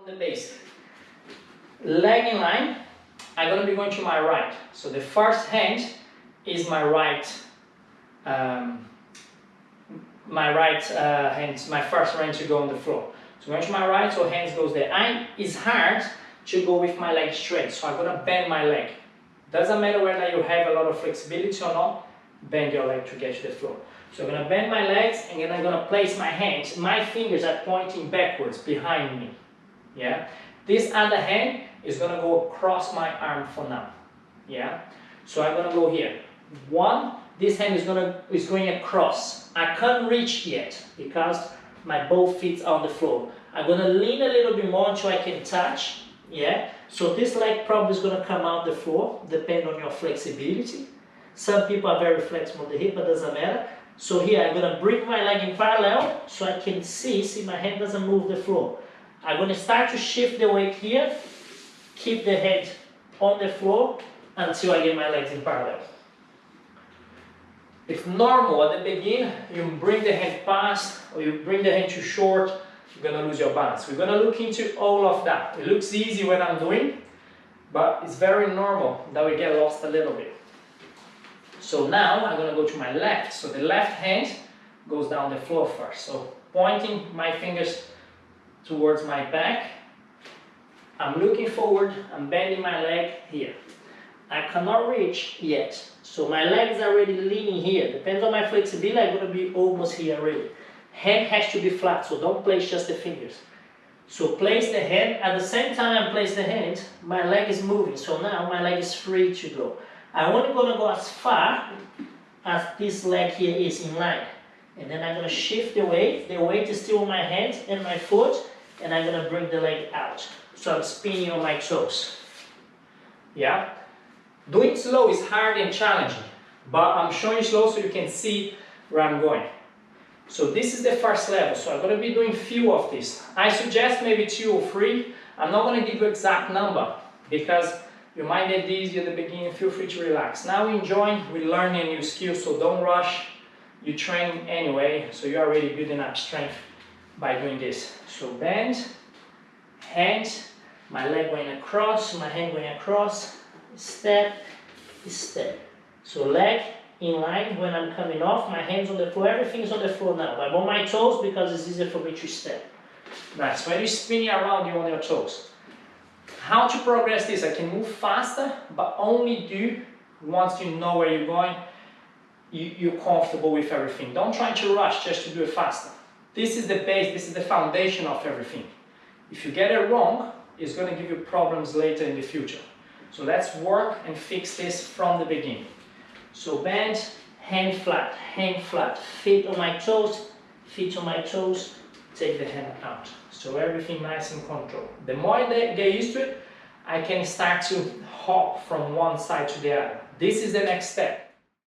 On the basic. Leg in line, I'm going to be going to my right. So the first hand is my right hand, my first hand to go on the floor. So going to my right, so hands goes there. It's hard to go with my leg straight, so I'm going to bend my leg. Doesn't matter whether you have a lot of flexibility or not, bend your leg to get to the floor. So I'm going to bend my legs and then I'm going to place my hands. My fingers are pointing backwards behind me. Yeah. This other hand is going to go across my arm for now. Yeah. So I'm going to go here. One, this hand is going across. I can't reach yet because my both feet are on the floor. I'm going to lean a little bit more until I can touch. Yeah. So this leg probably is going to come out the floor, depending on your flexibility. Some people are very flexible on the hip, but doesn't matter. So here I'm going to bring my leg in parallel so I can see my hand doesn't move the floor. I'm going to start to shift the weight here, keep the head on the floor until I get my legs in parallel. If normal at the beginning, you bring the hand past or you bring the hand too short, you're going to lose your balance. We're going to look into all of that. It looks easy when I'm doing, but it's very normal that we get lost a little bit. So now I'm going to go to my left. So the left hand goes down the floor first. So pointing my fingers towards my back, I'm looking forward, I'm bending my leg here. I cannot reach yet, so my legs are already leaning here. Depends on my flexibility, I'm going to be almost here already. Hand has to be flat, so don't place just the fingers. So place the hand, at the same time I place the hand, my leg is moving, so now my leg is free to go. I'm only going to go as far as this leg here is in line. And then I'm going to shift the weight is still on my hand and my foot, and I'm going to bring the leg out. So I'm spinning on my toes. Yeah? Doing slow is hard and challenging, but I'm showing you slow so you can see where I'm going. So this is the first level, so I'm going to be doing few of these. I suggest maybe 2 or 3. I'm not going to give you exact number because you might get dizzy at the beginning. Feel free to relax. Now we're enjoying, we're learning a new skill, so don't rush. You train anyway, so you're already building up strength by doing this. So bend, hand, my leg going across, my hand going across, step, step. So leg in line when I'm coming off, my hands on the floor, everything's on the floor now. I'm on my toes because it's easier for me to step. Nice, when you're spinning around, you're on your toes. How to progress this? I can move faster, but only do once you know where you're going, you're comfortable with everything. Don't try to rush just to do it faster. This is the base, this is the foundation of everything. If you get it wrong, it's going to give you problems later in the future. So let's work and fix this from the beginning. So bend, hand flat, feet on my toes, take the hand out. So everything nice and controlled. The more I get used to it, I can start to hop from one side to the other. This is the next step.